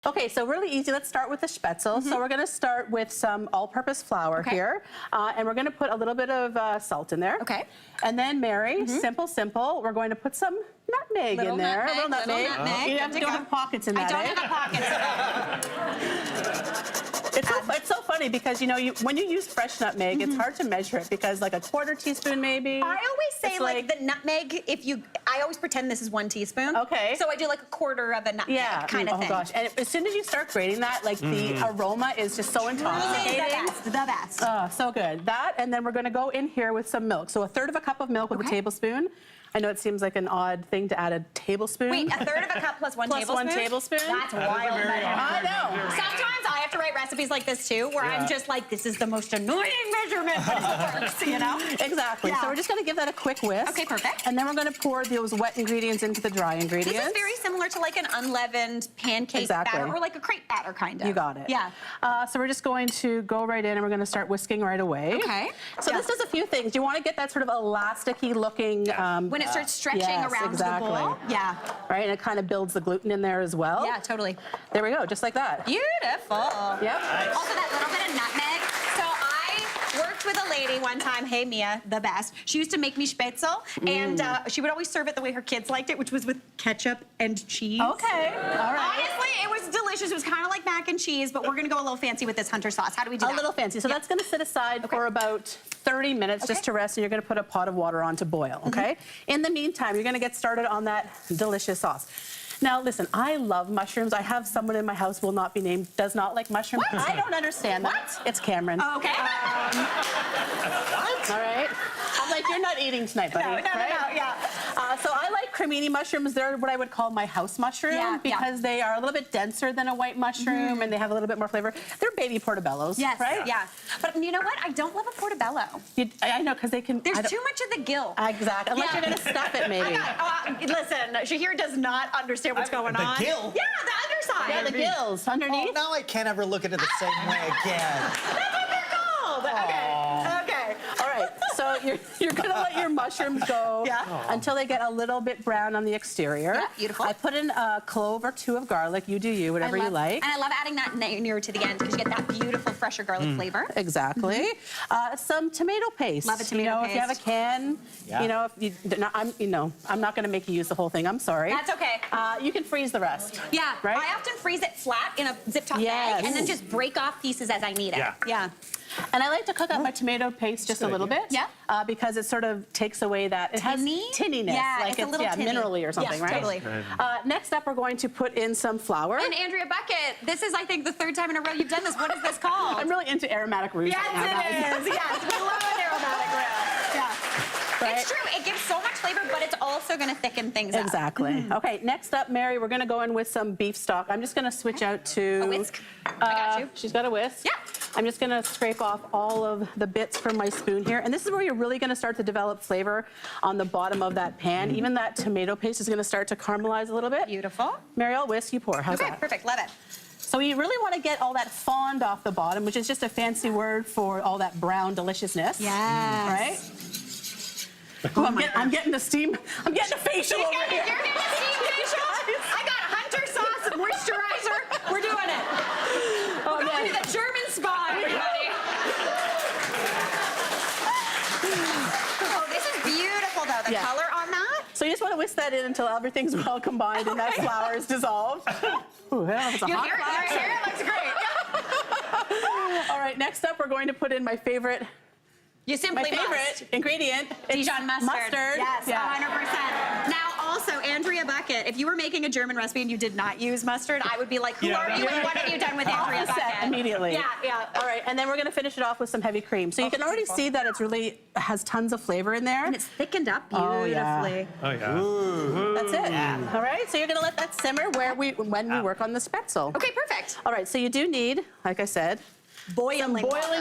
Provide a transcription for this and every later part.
Okay, so really easy. Let's start with the Spaetzle. So we're going to start with some all-purpose flour here, and we're going to put a little bit of salt in there. Okay. And then, Mary, simple, we're going to put some nutmeg in there. Little nutmeg. You don't have pockets in that, I don't have pockets. It's so funny because, you know, when you use fresh nutmeg, it's hard to measure it because, like, a quarter teaspoon maybe. I always say, like the nutmeg, I always pretend this is 1 teaspoon. Okay. So I do like a quarter of a nutmeg kind of thing. Oh, gosh. And as soon as you start grating that, like, the aroma is just so intoxicating. The best. Oh, so good. That, and then we're going to go in here with some milk. So a third of a cup of milk with a tablespoon. I know it seems like an odd thing to add a tablespoon. Wait, a third of a cup plus 1 tablespoon? Plus 1 tablespoon? That's wild. I know. Sometimes I have to write recipes like this too, where I'm just like, this is the most annoying measurement, but it works, you know? Exactly. Yeah. So we're just going to give that a quick whisk. Okay, perfect. And then we're going to pour those wet ingredients into the dry ingredients. This is very similar to like an unleavened pancake batter, or like a crepe batter kind of. You got it. Yeah. So we're just going to go right in and we're going to start whisking right away. Okay. So this does a few things. You want to get that sort of elasticy looking. When it starts stretching around the bowl. Yeah. Right, and it kind of builds the gluten in there as well. Yeah, totally. There we go, just like that. Beautiful. Yep. Also that little bit of nutmeg. So I worked with a lady one time, hey Mia, the best. She used to make me Spaetzle, and she would always serve it the way her kids liked it, which was with ketchup and cheese. Okay, all right. Honestly, it was delicious. It was kind of like mac and cheese, but we're gonna go a little fancy with this Hunter sauce. How do we do that? A little fancy. So that's gonna sit aside for about 30 minutes just to rest, and you're gonna put a pot of water on to boil, okay? In the meantime, you're gonna get started on that delicious sauce. Now, listen, I love mushrooms. I have someone in my house, will not be named, does not like mushrooms. What? I don't understand that. It's Cameron. Okay. What? All right. I'm like, you're not eating tonight, buddy. No, yeah. So I like cremini mushrooms. They're what I would call my house mushroom because they are a little bit denser than a white mushroom and they have a little bit more flavor. They're baby portobellos, right? Yeah. But you know what? I don't love a portobello. I know, because they can... There's too much of the gill. Exactly. Unless you're going to stuff it, maybe. Listen, Shahir does not understand what's going on. The gill? Yeah, the underside. Yeah, the gills underneath. Oh, now I can't ever look at it the same way again. That's what they're called. Okay. All right, so you're gonna let your mushrooms go until they get a little bit brown on the exterior. Yeah, beautiful. I put in a clove or 2 of garlic. You do you, whatever you like. And I love adding that near to the end because you get that beautiful fresher garlic flavor. Exactly. Some tomato paste. Love a tomato paste. If you have a can, you know, I'm not gonna make you use the whole thing. I'm sorry. That's okay. You can freeze the rest. Yeah. Right? I often freeze it flat in a zip top bag and then just break off pieces as I need it. Yeah. And I like to cook up my tomato paste just a little bit. Yeah. Because it sort of takes away that... It has tinniness. Yeah, like it's a little tinny. Minerally or something, right? Totally. Next up, we're going to put in some flour. And Andrea Buckett, this is, I think, the 3rd time in a row you've done this. What is this called? I'm really into aromatic roots right now. Yes, it is. Yes, we love an aromatic root. Yeah. Right? It's true. It gives so much flavor, but it's also going to thicken things up. Exactly. Okay, next up, Mary, we're going to go in with some beef stock. I'm just going to switch out to... A whisk? I got you. She's got a whisk. Yeah. I'm just going to scrape off all of the bits from my spoon here. And this is where you're really going to start to develop flavor on the bottom of that pan. Even that tomato paste is going to start to caramelize a little bit. Beautiful. Mary, I'll whisk, you pour. How's that? Okay, perfect. Love it. So you really want to get all that fond off the bottom, which is just a fancy word for all that brown deliciousness. Yes. Right? Oh, I'm getting the steam. I'm getting a facial over here. You're getting a steam facial? I got Hunter sauce, moisturizer. We're doing it. We're going to the German spa, everybody. Oh, this is beautiful, though. The color on that. So you just want to whisk that in until everything's well combined and that flour is dissolved. Ooh, yeah, it's a hot flour. Your hair looks great. All right, next up, we're going to put in my favorite ingredient. Dijon mustard. Yes, yeah. 100%. Now, also, Andrea Buckett, if you were making a German recipe and you did not use mustard, I would be like, who are you and what have you done with Andrea Buckett? Immediately. Yeah. All right, and then we're going to finish it off with some heavy cream. So you can already see that it's really has tons of flavor in there. And it's thickened up beautifully. Oh, yeah. Ooh. That's it. All right, so you're going to let that simmer when we work on the Spaetzle. Okay, perfect. All right, so you do need, like I said, boiling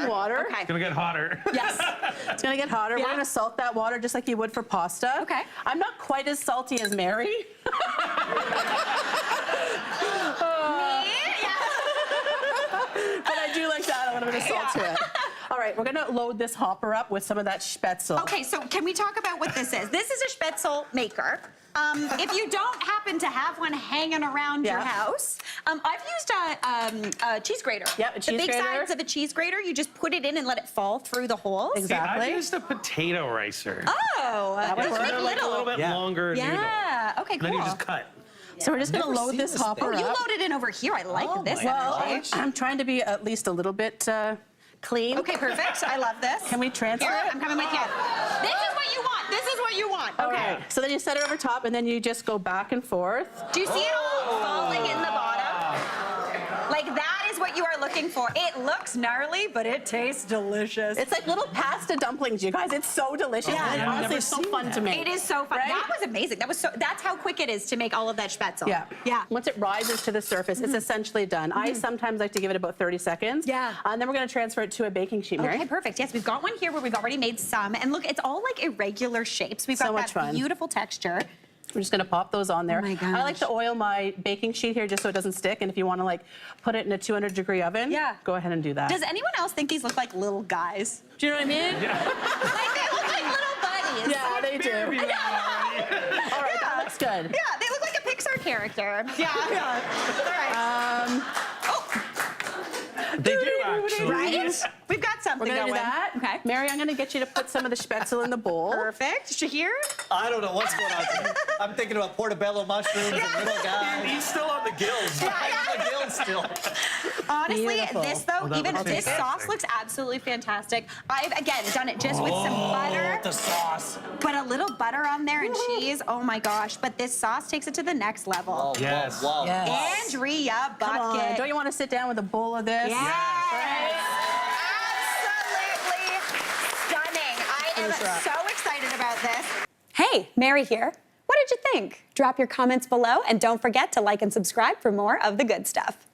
water. Okay. It's gonna get hotter. Yes. It's gonna get hotter. Yeah. We're gonna salt that water just like you would for pasta. Okay. I'm not quite as salty as Mary. Me? Yeah. But I do like to add a little bit of salt to it. All right, we're gonna load this hopper up with some of that Spaetzle. Okay, so can we talk about what this is? This is a Spaetzle maker. If you don't happen to have one hanging around your Yeah. house, I've used a cheese grater. Yep, a cheese The big grater. sides of a cheese grater, you just put it in and let it fall through the holes. Exactly. I've used a potato ricer. Oh, would those work. make They're like a little bit Yeah. longer noodle. Yeah, okay, And cool. then you just cut. So we're just gonna Never load seen this this hopper thing. Oh, you up. loaded in over here. I like Oh this my energy. gosh. I'm trying to be at least a little bit clean. Okay, perfect. I love this. Can we transfer Here, it? I'm coming with you. This is what you want. This is what you want. All Okay. right. So then you set it over top, and then you just go back and forth. Do you see it all falling in the bottom? Like that is what you are looking for. It looks gnarly, but it tastes delicious. It's like little pasta dumplings, you guys. It's so delicious. Yeah. And I've honestly, never it's so seen fun that. to make. It is so fun. Right? That was amazing. That's how quick it is to make all of that Spaetzle. Yeah. Yeah. Once it rises to the surface, it's essentially done. I sometimes like to give it about 30 seconds. Yeah. And then we're going to transfer it to a baking sheet, Mary. Okay, perfect. Yes, we've got one here where we've already made some. And look, it's all like irregular shapes. We've got So much that fun. beautiful texture. We're just going to pop those on there. Oh my I like gosh. to oil my baking sheet here just so it doesn't stick. And if you want to like put it in a 200-degree oven, Yeah. go ahead and do that. Does anyone else think these look like little guys? Do you know what I mean? Like they look like little buddies. Yeah, they do. Maybe not. All right, that looks good. Yeah, they look like a Pixar character. Yeah. All right. They do actually. Right? We've got something We're going to do going. that. Okay. Mary, I'm going to get you to put some of the Spaetzle in the bowl. Perfect. Shahir? I don't know what's going on. I'm thinking about portobello mushrooms and little guys. He's still on the gills. I'm on the gills still. Honestly, Beautiful. this though, that even looks this sauce fantastic. looks absolutely fantastic. I've again done it just with some butter, The sauce. but a little butter on there and cheese. Oh my gosh! But this sauce takes it to the next level. Oh, Yes. Wow. Yes. Andrea Come on. Buckett. Don't you want to sit down with a bowl of this? Yes. Absolutely stunning. I am Finish her up. so excited about this. Hey, Mary here. What did you think? Drop your comments below and don't forget to like and subscribe for more of the good stuff.